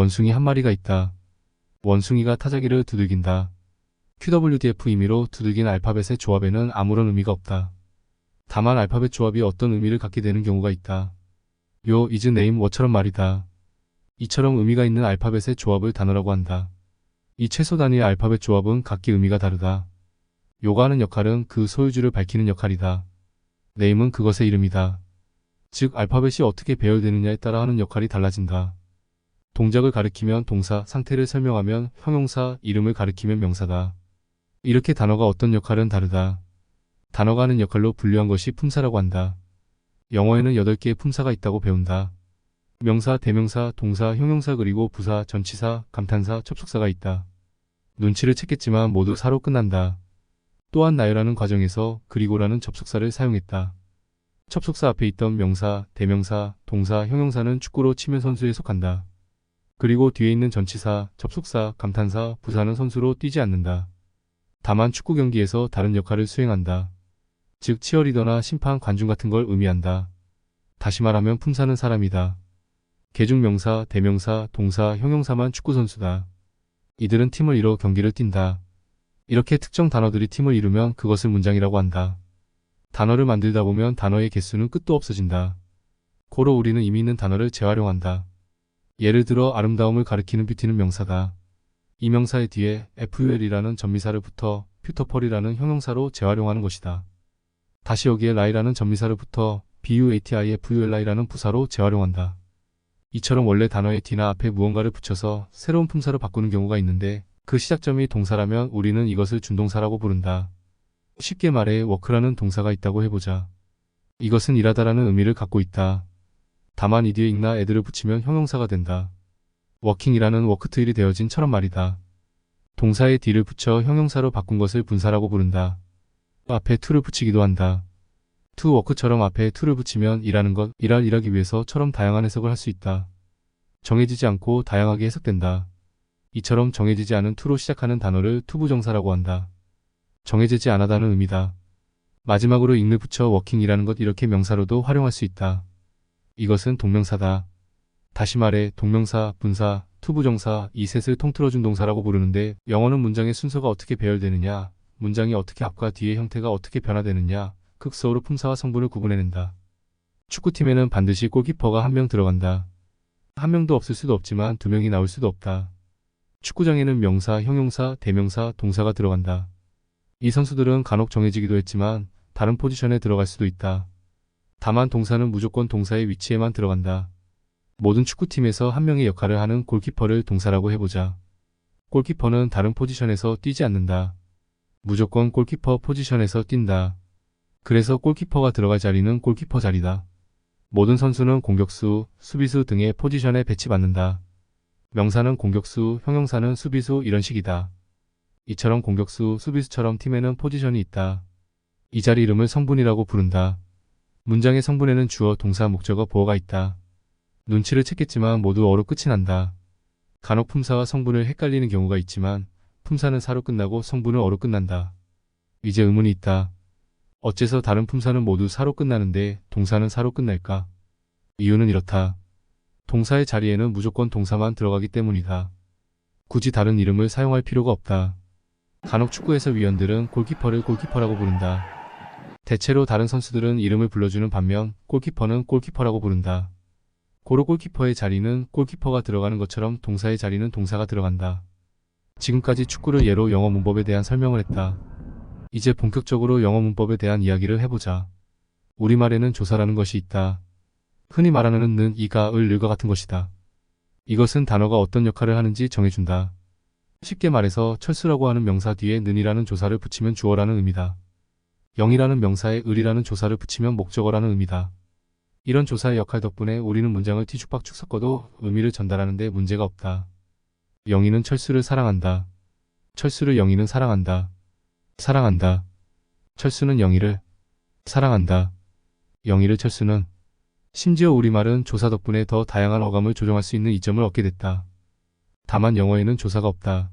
원숭이 한 마리가 있다. 원숭이가 타자기를 두들긴다. QWDF 임의로 두들긴 알파벳의 조합에는 아무런 의미가 없다. 다만 알파벳 조합이 어떤 의미를 갖게 되는 경우가 있다. 요 is name what처럼 말이다. 이처럼 의미가 있는 알파벳의 조합을 단어라고 한다. 이 최소 단위의 알파벳 조합은 각기 의미가 다르다. 요가 하는 역할은 그 소유주를 밝히는 역할이다. name은 그것의 이름이다. 즉 알파벳이 어떻게 배열되느냐에 따라 하는 역할이 달라진다. 동작을 가리키면 동사, 상태를 설명하면 형용사, 이름을 가리키면 명사다. 이렇게 단어가 어떤 역할은 다르다. 단어가 하는 역할로 분류한 것이 품사라고 한다. 영어에는 8개의 품사가 있다고 배운다. 명사, 대명사, 동사, 형용사 그리고 부사, 전치사, 감탄사, 접속사가 있다. 눈치를 챘겠지만 모두 사로 끝난다. 또한 나열하는 과정에서 그리고라는 접속사를 사용했다. 접속사 앞에 있던 명사, 대명사, 동사, 형용사는 축구로 치면 선수에 속한다. 그리고 뒤에 있는 전치사, 접속사, 감탄사, 부사는 선수로 뛰지 않는다. 다만 축구 경기에서 다른 역할을 수행한다. 즉 치어리더나 심판, 관중 같은 걸 의미한다. 다시 말하면 품사는 사람이다. 개중 명사, 대명사, 동사, 형용사만 축구 선수다. 이들은 팀을 이뤄 경기를 뛴다. 이렇게 특정 단어들이 팀을 이루면 그것을 문장이라고 한다. 단어를 만들다 보면 단어의 개수는 끝도 없어진다. 고로 우리는 이미 있는 단어를 재활용한다. 예를 들어 아름다움을 가리키는 뷰티는 명사다. 이 명사의 뒤에 ful이라는 전미사를 붙어 뷰터펄이라는 형용사로 재활용하는 것이다. 다시 여기에 lie라는 전미사를 붙어 beautiful이라는 부사로 재활용한다. 이처럼 원래 단어의 뒤나 앞에 무언가를 붙여서 새로운 품사로 바꾸는 경우가 있는데 그 시작점이 동사라면 우리는 이것을 준동사라고 부른다. 쉽게 말해 work라는 동사가 있다고 해보자. 이것은 일하다라는 의미를 갖고 있다. 다만 이 뒤에 있나 애들을 붙이면 형용사가 된다. working이라는 work to 일이 되어진 처럼 말이다. 동사의 뒤를 붙여 형용사로 바꾼 것을 분사라고 부른다. 앞에 to를 붙이기도 한다. to work처럼 앞에 to를 붙이면 일하는 것, 일하기 위해서처럼 다양한 해석을 할 수 있다. 정해지지 않고 다양하게 해석된다. 이처럼 정해지지 않은 to로 시작하는 단어를 투부정사라고 한다. 정해지지 않아다는 의미다. 마지막으로 ing를 붙여 working이라는 것 이렇게 명사로도 활용할 수 있다. 이것은 동명사다. 다시 말해 동명사, 분사, 투부정사 이 셋을 통틀어준 동사라고 부르는데 영어는 문장의 순서가 어떻게 배열되느냐, 문장이 어떻게 앞과 뒤의 형태가 어떻게 변화되느냐, 극소어로 품사와 성분을 구분해낸다. 축구팀에는 반드시 골키퍼가 한 명 들어간다. 한 명도 없을 수도 없지만 2명이 나올 수도 없다. 축구장에는 명사, 형용사, 대명사, 동사가 들어간다. 이 선수들은 간혹 정해지기도 했지만 다른 포지션에 들어갈 수도 있다. 다만 동사는 무조건 동사의 위치에만 들어간다. 모든 축구팀에서 한 명의 역할을 하는 골키퍼를 동사라고 해보자. 골키퍼는 다른 포지션에서 뛰지 않는다. 무조건 골키퍼 포지션에서 뛴다. 그래서 골키퍼가 들어갈 자리는 골키퍼 자리다. 모든 선수는 공격수, 수비수 등의 포지션에 배치받는다. 명사는 공격수, 형용사는 수비수 이런 식이다. 이처럼 공격수, 수비수처럼 팀에는 포지션이 있다. 이 자리 이름을 성분이라고 부른다. 문장의 성분에는 주어, 동사, 목적어, 보어가 있다. 눈치를 챘겠지만 모두 어로 끝이 난다. 간혹 품사와 성분을 헷갈리는 경우가 있지만 품사는 사로 끝나고 성분은 어로 끝난다. 이제 의문이 있다. 어째서 다른 품사는 모두 사로 끝나는데 동사는 사로 끝날까? 이유는 이렇다. 동사의 자리에는 무조건 동사만 들어가기 때문이다. 굳이 다른 이름을 사용할 필요가 없다. 간혹 축구 해설위원들은 골키퍼를 골키퍼라고 부른다. 대체로 다른 선수들은 이름을 불러주는 반면 골키퍼는 골키퍼라고 부른다. 고로 골키퍼의 자리는 골키퍼가 들어가는 것처럼 동사의 자리는 동사가 들어간다. 지금까지 축구를 예로 영어 문법에 대한 설명을 했다. 이제 본격적으로 영어 문법에 대한 이야기를 해보자. 우리말에는 조사라는 것이 있다. 흔히 말하는 는, 이가, 을과 같은 것이다. 이것은 단어가 어떤 역할을 하는지 정해준다. 쉽게 말해서 철수라고 하는 명사 뒤에 는이라는 조사를 붙이면 주어라는 의미다. 영이라는 명사에 을이라는 조사를 붙이면 목적어라는 의미다. 이런 조사의 역할 덕분에 우리는 문장을 뒤죽박죽 섞어도 의미를 전달하는 데 문제가 없다. 영희는 철수를 사랑한다. 철수를 영희는 사랑한다. 사랑한다. 철수는 영희를 사랑한다. 영희를 철수는. 심지어 우리말은 조사 덕분에 더 다양한 어감을 조정할 수 있는 이점을 얻게 됐다. 다만 영어에는 조사가 없다.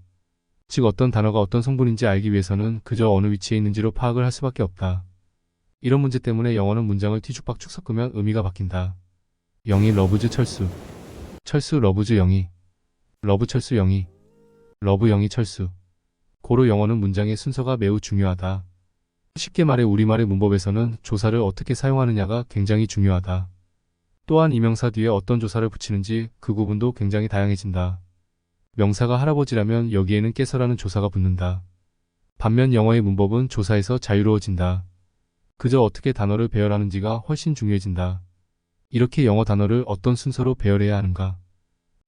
즉 어떤 단어가 어떤 성분인지 알기 위해서는 그저 어느 위치에 있는지로 파악을 할 수밖에 없다. 이런 문제 때문에 영어는 문장을 뒤죽박죽 섞으면 의미가 바뀐다. 영희 러브즈 철수. 철수 러브즈 영희. 러브 철수 영희. 러브 영희 철수. 고로 영어는 문장의 순서가 매우 중요하다. 쉽게 말해 우리말의 문법에서는 조사를 어떻게 사용하느냐가 굉장히 중요하다. 또한 이 명사 뒤에 어떤 조사를 붙이는지 그 구분도 굉장히 다양해진다. 명사가 할아버지라면 여기에는 깨서라는 조사가 붙는다. 반면 영어의 문법은 조사에서 자유로워진다. 그저 어떻게 단어를 배열하는지가 훨씬 중요해진다. 이렇게 영어 단어를 어떤 순서로 배열해야 하는가?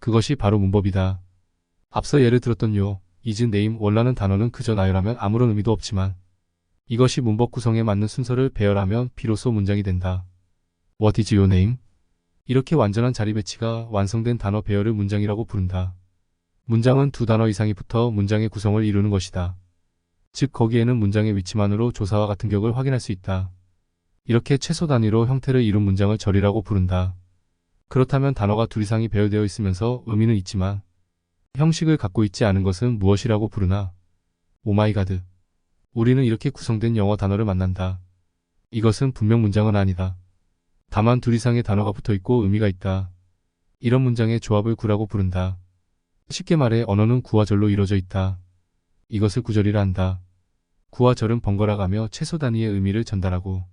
그것이 바로 문법이다. 앞서 예를 들었던 요, is name 원라는 단어는 그저 나열하면 아무런 의미도 없지만 이것이 문법 구성에 맞는 순서를 배열하면 비로소 문장이 된다. What is your name? 이렇게 완전한 자리 배치가 완성된 단어 배열을 문장이라고 부른다. 문장은 두 단어 이상이 붙어 문장의 구성을 이루는 것이다. 즉 거기에는 문장의 위치만으로 조사와 같은 격을 확인할 수 있다. 이렇게 최소 단위로 형태를 이룬 문장을 절이라고 부른다. 그렇다면 단어가 둘 이상이 배열되어 있으면서 의미는 있지만 형식을 갖고 있지 않은 것은 무엇이라고 부르나? 오마이가드. 우리는 이렇게 구성된 영어 단어를 만난다. 이것은 분명 문장은 아니다. 다만 둘 이상의 단어가 붙어있고 의미가 있다. 이런 문장의 조합을 구라고 부른다. 쉽게 말해 언어는 구와 절로 이루어져 있다. 이것을 구절이라 한다. 구와 절은 번갈아 가며 최소 단위의 의미를 전달하고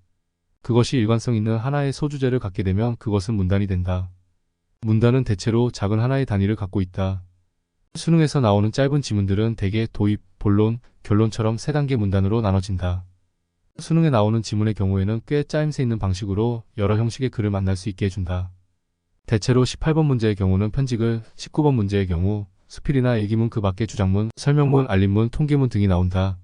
그것이 일관성 있는 하나의 소주제를 갖게 되면 그것은 문단이 된다. 문단은 대체로 작은 하나의 단위를 갖고 있다. 수능에서 나오는 짧은 지문들은 대개 도입, 본론, 결론처럼 세 단계 문단으로 나눠진다. 수능에 나오는 지문의 경우에는 꽤 짜임새 있는 방식으로 여러 형식의 글을 만날 수 있게 해준다. 대체로 18번 문제의 경우는 편집글, 19번 문제의 경우 수필이나 일기문 그 밖의 주장문, 설명문, 알림문, 통계문 등이 나온다.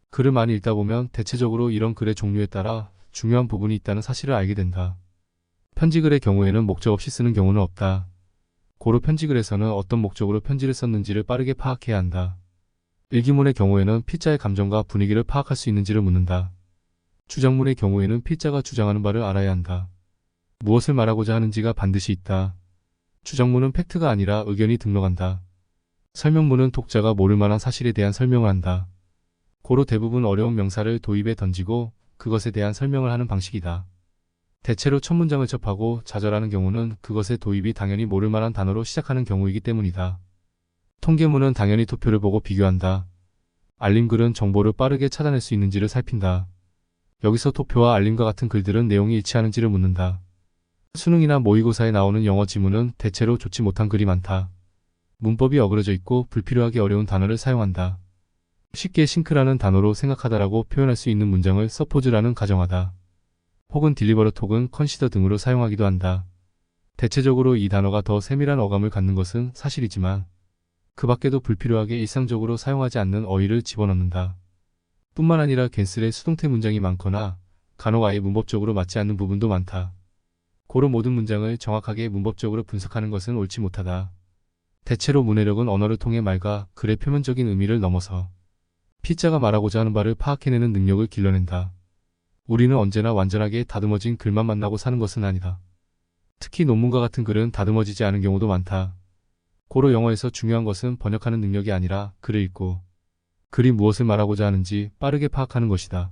글을 많이 읽다 보면 대체적으로 이런 글의 종류에 따라 중요한 부분이 있다는 사실을 알게 된다. 편지글의 경우에는 목적 없이 쓰는 경우는 없다. 고로 편지글에서는 어떤 목적으로 편지를 썼는지를 빠르게 파악해야 한다. 일기문의 경우에는 필자의 감정과 분위기를 파악할 수 있는지를 묻는다. 주장문의 경우에는 필자가 주장하는 바를 알아야 한다. 무엇을 말하고자 하는지가 반드시 있다. 주장문은 팩트가 아니라 의견이 등록한다. 설명문은 독자가 모를 만한 사실에 대한 설명을 한다. 고로 대부분 어려운 명사를 도입에 던지고 그것에 대한 설명을 하는 방식이다. 대체로 첫 문장을 접하고 좌절하는 경우는 그것의 도입이 당연히 모를 만한 단어로 시작하는 경우이기 때문이다. 통계문은 당연히 도표를 보고 비교한다. 알림글은 정보를 빠르게 찾아낼 수 있는지를 살핀다. 여기서 도표와 알림과 같은 글들은 내용이 일치하는지를 묻는다. 수능이나 모의고사에 나오는 영어 지문은 대체로 좋지 못한 글이 많다. 문법이 어그러져 있고 불필요하게 어려운 단어를 사용한다. 쉽게 싱크라는 단어로 생각하다라고 표현할 수 있는 문장을 서포즈라는 가정하다. 혹은 딜리버럿 혹은 컨시더 등으로 사용하기도 한다. 대체적으로 이 단어가 더 세밀한 어감을 갖는 것은 사실이지만 그 밖에도 불필요하게 일상적으로 사용하지 않는 어휘를 집어넣는다. 뿐만 아니라 갠슬의 수동태 문장이 많거나 간혹 아예 문법적으로 맞지 않는 부분도 많다. 고로 모든 문장을 정확하게 문법적으로 분석하는 것은 옳지 못하다. 대체로 문해력은 언어를 통해 말과 글의 표면적인 의미를 넘어서 필자가 말하고자 하는 바를 파악해내는 능력을 길러낸다. 우리는 언제나 완전하게 다듬어진 글만 만나고 사는 것은 아니다. 특히 논문과 같은 글은 다듬어지지 않은 경우도 많다. 고로 영어에서 중요한 것은 번역하는 능력이 아니라 글을 읽고 글이 무엇을 말하고자 하는지 빠르게 파악하는 것이다.